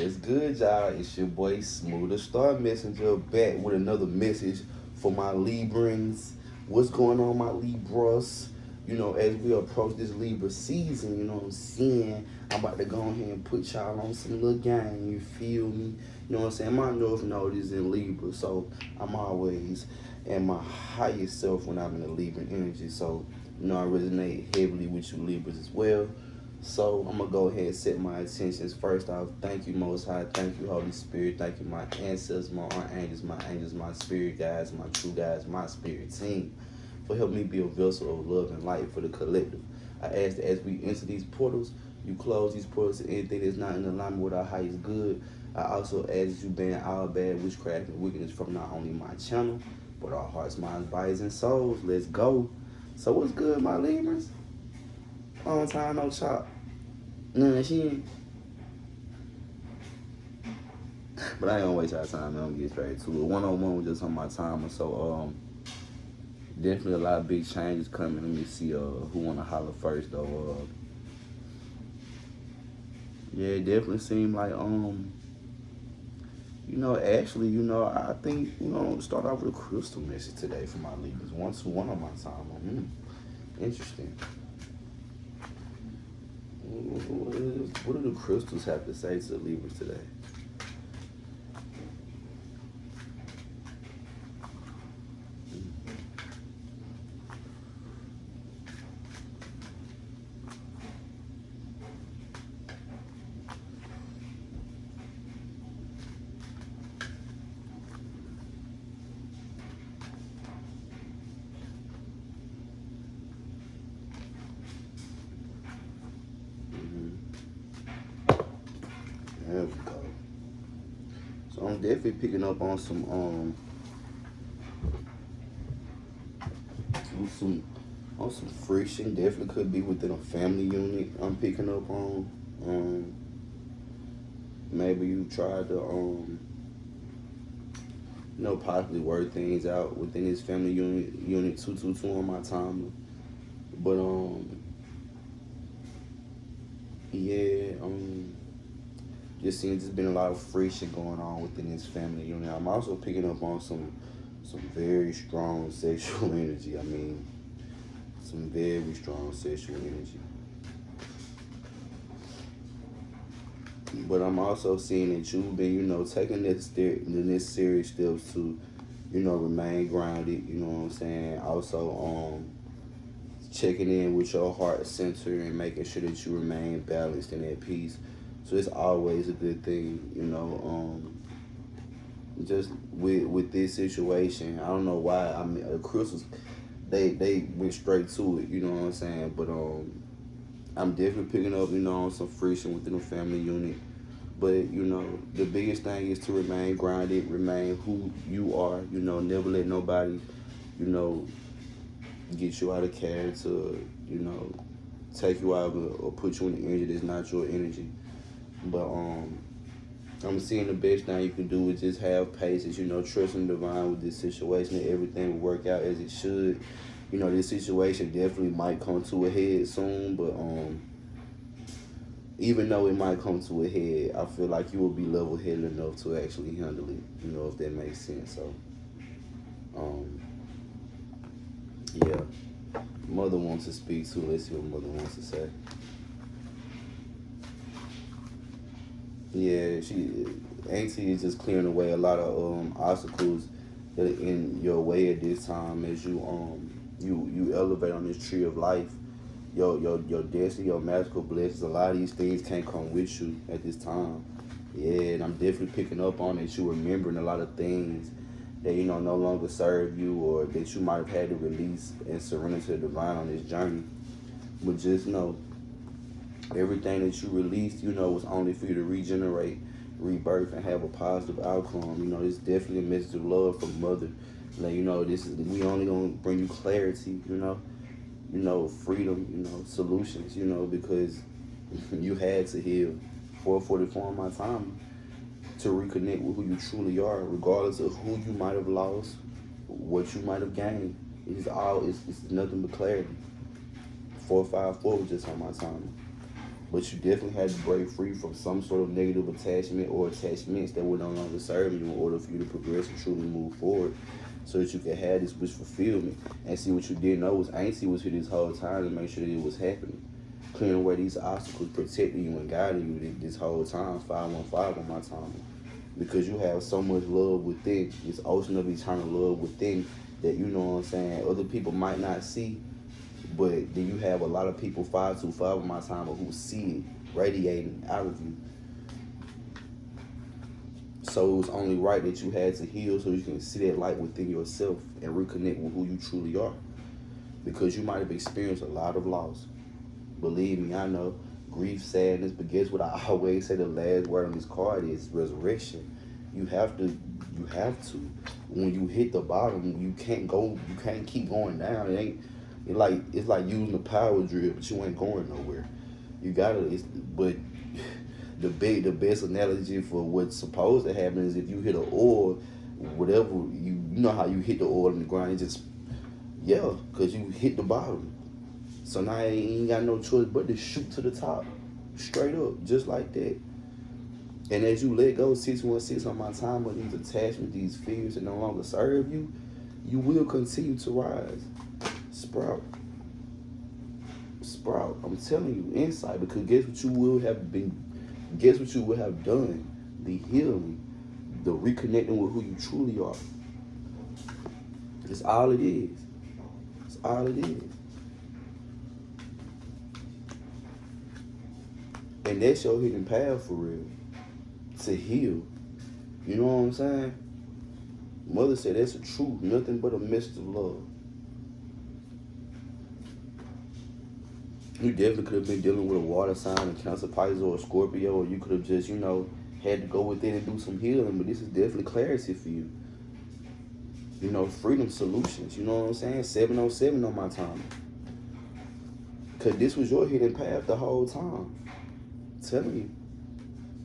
What's good, y'all? It's your boy Smooth the Star Messenger back with another message for my Librans. What's going on, my Libras? As we approach this Libra season, you know what I'm saying? I'm about to go ahead and put y'all on some little game, you feel me? You know what I'm saying? My North Node is in Libra, so I'm always at my highest self when I'm in the Libra energy. So, I resonate heavily with you Libras as well. So I'm gonna go ahead and set my intentions. First off, thank you Most High, thank you Holy Spirit, thank you my ancestors, my angels, my spirit guides, my true guides, my spirit team, for helping me be a vessel of love and light for the collective. I ask that as we enter these portals, you close these portals to anything that's not in alignment with our highest good. I also ask that you ban all bad witchcraft and wickedness from not only my channel, but our hearts, minds, bodies, and souls. Let's go. So what's good, my Libras? Long time no chop. Nah, she ain't. But I ain't gonna waste our time. I'm gonna get straight to it. One-on-one was just on my timer. So definitely a lot of big changes coming. Let me see who wanna holler first though. Yeah, it definitely seemed like actually, I think, start off with a crystal message today for my leaders. 1-2-1 on my timer. Interesting. What do the crystals have to say to the Libras today? There we go. So I'm definitely picking up on some friction. Definitely could be within a family unit. I'm picking up on. Maybe you tried to possibly work things out within this family unit 222 on my timer. But just seeing there's been a lot of friction going on within this family unit. I'm also picking up on some very strong sexual energy. I mean, some very strong sexual energy. But I'm also seeing that you've been, taking the necessary steps to, remain grounded. You know what I'm saying? Also, checking in with your heart center and making sure that you remain balanced and at peace. So it's always a good thing, just with this situation. I don't know why. I mean, the crystals, they went straight to it. You know what I'm saying? But I'm definitely picking up, on some friction within the family unit. But the biggest thing is to remain grounded, remain who you are. Never let nobody, get you out of character. Take you out of or put you in the energy that's not your energy. But I'm seeing the best thing you can do is just have patience, trust in the divine with this situation, and everything will work out as it should. This situation definitely might come to a head soon, but even though it might come to a head, I feel like you will be level-headed enough to actually handle it, if that makes sense. So, yeah. Mother wants to speak too. Let's see what Mother wants to say. Yeah, Auntie is just clearing away a lot of obstacles that are in your way at this time as you elevate on this tree of life. Your destiny, your magical blessings. A lot of these things can't come with you at this time. Yeah, and I'm definitely picking up on it. You remembering a lot of things that no longer serve you, or that you might have had to release and surrender to the divine on this journey. But just know, everything that you released, was only for you to regenerate, rebirth, and have a positive outcome. It's definitely a message of love from Mother. Like, we only gonna bring you clarity, freedom, solutions, because you had to heal 444 on my time to reconnect with who you truly are, regardless of who you might have lost, what you might have gained. It's nothing but clarity. 454 was just on my time. But you definitely had to break free from some sort of negative attachment or attachments that would no longer serve you in order for you to progress and truly move forward, so that you can have this wish fulfillment. And see, what you didn't know was Auntie was here this whole time to make sure that it was happening. Clearing away these obstacles, protecting you and guiding you this whole time, 515 on my time. Because you have so much love within, this ocean of eternal love within, that, you know what I'm saying, other people might not see, but then you have a lot of people 525 on my time who see it radiating out of you. So it was only right that you had to heal so you can see that light within yourself and reconnect with who you truly are. Because you might have experienced a lot of loss. Believe me, I know. Grief, sadness, but guess what? I always say the last word on this card is resurrection. You have to. When you hit the bottom, you can't keep going down. It's like using a power drill, but you ain't going nowhere. You gotta. But the best analogy for what's supposed to happen is if you hit an oil, whatever you know how you hit the oil in the ground, it just because you hit the bottom. So now you ain't got no choice but to shoot to the top, straight up, just like that. And as you let go 616 on my time of these attachments, these fears that no longer serve you, you will continue to rise. Sprout. I'm telling you, insight, because guess what you will have done? The healing, the reconnecting with who you truly are. It's all it is. It's all it is. And that's your hidden path for real. To heal. You know what I'm saying? Mother said that's the truth. Nothing but a message of love. You definitely could have been dealing with a water sign, a Cancer, Pisces, or a Scorpio, or you could have just, had to go within and do some healing. But this is definitely clarity for you. Freedom solutions. You know what I'm saying? 707 on my time. Because this was your hidden path the whole time. Telling you.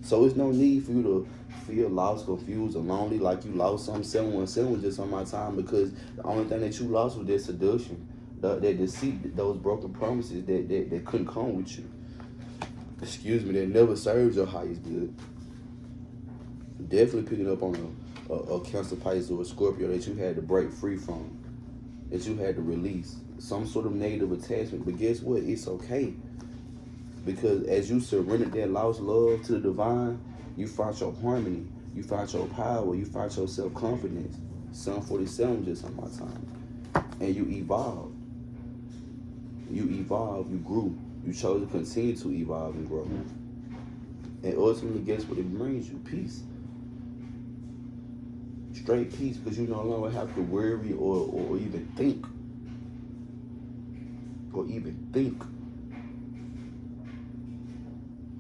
So it's no need for you to feel lost, confused, or lonely like you lost something. 717 was just on my time, because the only thing that you lost was that seduction, that deceit, those broken promises that couldn't come with you. Excuse me, that never served your highest good. Definitely picking up on a Cancer, Pisces, or a Scorpio that you had to break free from, that you had to release some sort of negative attachment. But guess what? It's okay. Because as you surrendered that lost love to the divine, you found your harmony, you found your power, you found your self-confidence. Sun 47 just on my time. And you evolved. You grew. You chose to continue to evolve and grow. And ultimately, guess what it brings you? Peace. Straight peace, because you no longer have to worry or even think.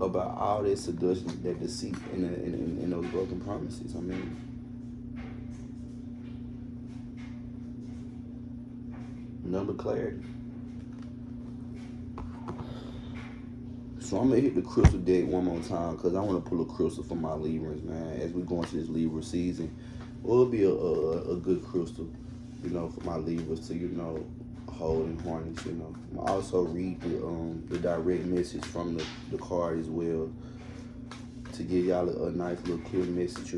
About all that seduction, that deceit, and those broken promises. Number clarity. So I'm gonna hit the crystal deck one more time, because I want to pull a crystal for my Librans, man. As we go into this Libra season, it'll be a good crystal, for my Libras to, hold and harness, I'm also read the direct message from the card as well, to give y'all a nice little clear message,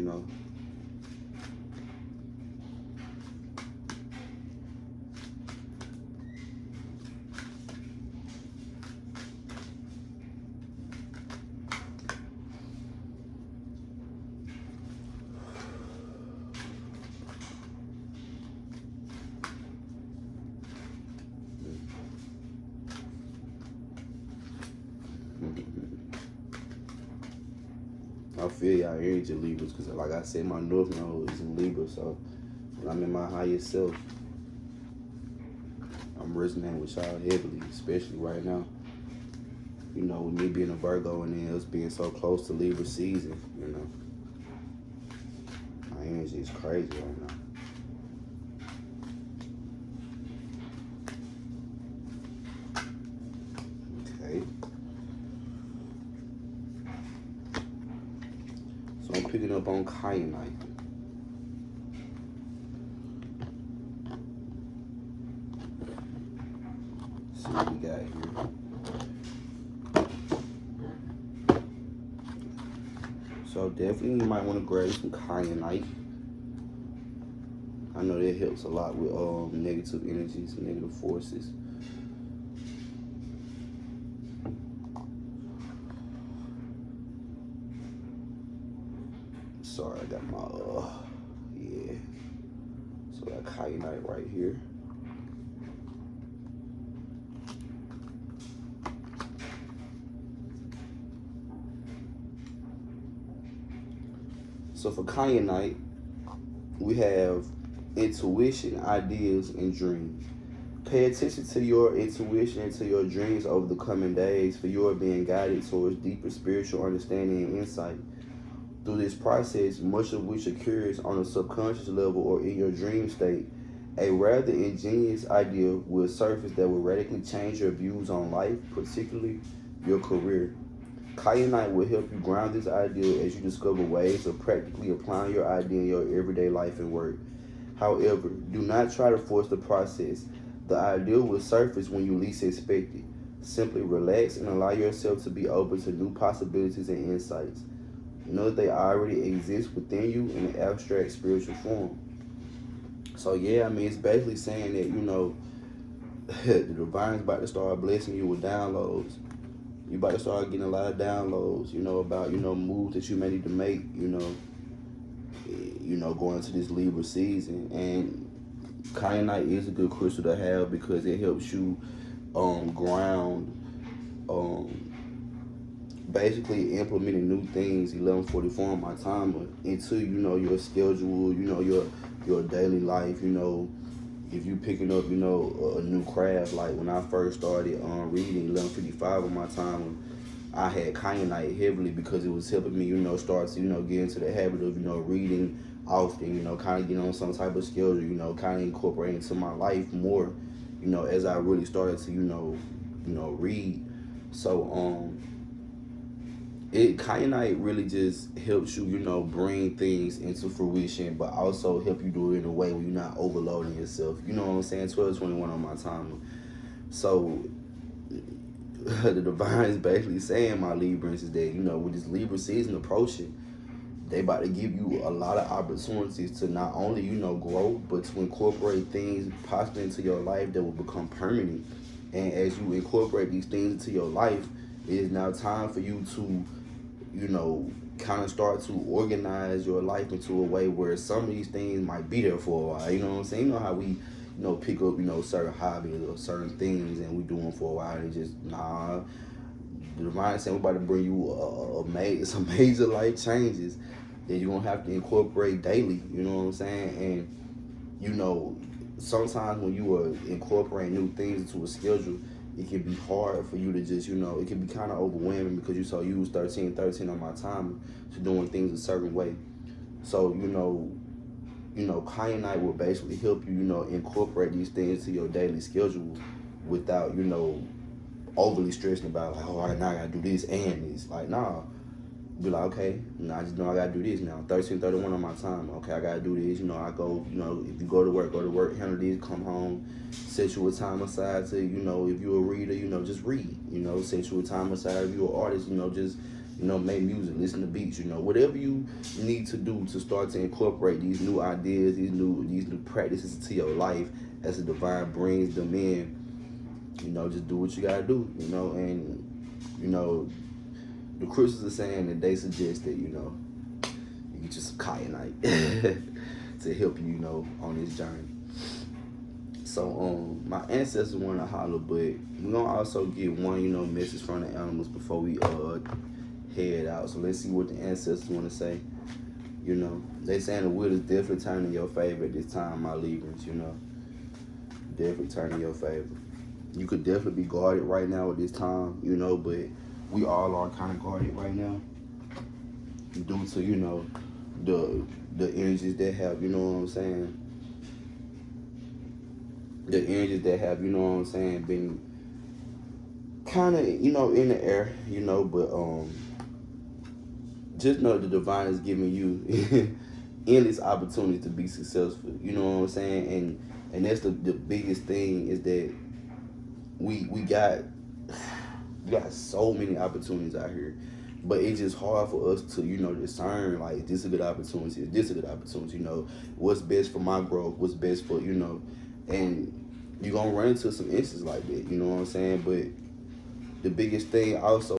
I feel y'all energy, Libras, because like I said, my North Node is in Libra, so when I'm in my highest self, I'm resonating with y'all heavily, especially right now. With me being a Virgo and then us being so close to Libra season, my energy is crazy right now. Okay. So I'm picking up on kyanite. See what we got here. So definitely you might want to grab some kyanite. I know that helps a lot with negative energies and negative forces. Sorry, I got my yeah. So I got kyanite right here. So for kyanite, we have intuition, ideas, and dreams. Pay attention to your intuition and to your dreams over the coming days, for you are being guided towards deeper spiritual understanding and insight. Through this process, much of which occurs on a subconscious level or in your dream state, a rather ingenious idea will surface that will radically change your views on life, particularly your career. Kyanite will help you ground this idea as you discover ways of practically applying your idea in your everyday life and work. However, do not try to force the process. The idea will surface when you least expect it. Simply relax and allow yourself to be open to new possibilities and insights. Know that they already exist within you in an abstract spiritual form. So yeah, I mean, it's basically saying that, the divine's about to start blessing you with downloads. You about to start getting a lot of downloads, about, moves that you may need to make, going into this Libra season. And kyanite is a good crystal to have because it helps you ground, basically implementing new things 11:44 on my timer into your schedule, your daily life. If you picking up a new craft, like when I first started reading 11:55 on my timer, I had kyanite heavily because it was helping me start to get into the habit of reading often, kind of get on some type of schedule, kind of incorporate into my life more, as I really started to read. So kyanite really just helps you, bring things into fruition, but also help you do it in a way where you're not overloading yourself. You know what I'm saying? 12:21 on my timer. So the divine is basically saying, my Librans, is that, with this Libra season approaching, they about to give you a lot of opportunities to not only, grow, but to incorporate things possibly into your life that will become permanent. And as you incorporate these things into your life, it is now time for you to kind of start to organize your life into a way where some of these things might be there for a while. You know what I'm saying? You know how we, pick up, certain hobbies or certain things and we do them for a while and just, the divine saying we're about to bring you some major life changes that you're going to have to incorporate daily. You know what I'm saying? And, sometimes when you are incorporating new things into a schedule, it can be hard for you to just, it can be kind of overwhelming because you so used 13 on my time to doing things a certain way. So, kyanite will basically help you, incorporate these things to your daily schedule without, overly stressing about, like, oh, now I gotta do this and this. Like, nah. Be like, okay, I just know I gotta do this now. 13:31 on my time. Okay, I gotta do this. I go, if you go to work, handle this, come home, set you a time aside to, if you're a reader, just read. Set you a time aside. If you're an artist, just, make music, listen to beats, whatever you need to do to start to incorporate these new ideas, these new practices into your life as the divine brings them in. Just do what you gotta do, and the crystals are saying that they suggest that, you get you some kyanite to help you, on this journey. So my ancestors want to holler, but we're gonna also get one, message from the animals before we head out. So let's see what the ancestors want to say. They saying the wheel is definitely turning in your favor at this time, my Librans, definitely turning in your favor. You could definitely be guarded right now at this time, but we all are kind of guarded right now due to, the energies that have, what I'm saying? The energies that have, been kind of, in the air, but just know the divine is giving you endless opportunities to be successful. You know what I'm saying? And that's the biggest thing is that we got so many opportunities out here. But it's just hard for us to, discern, like, this is a good opportunity, this is a good opportunity, what's best for my growth, what's best for, and you're gonna run into some instances like that, you know what I'm saying? But the biggest thing also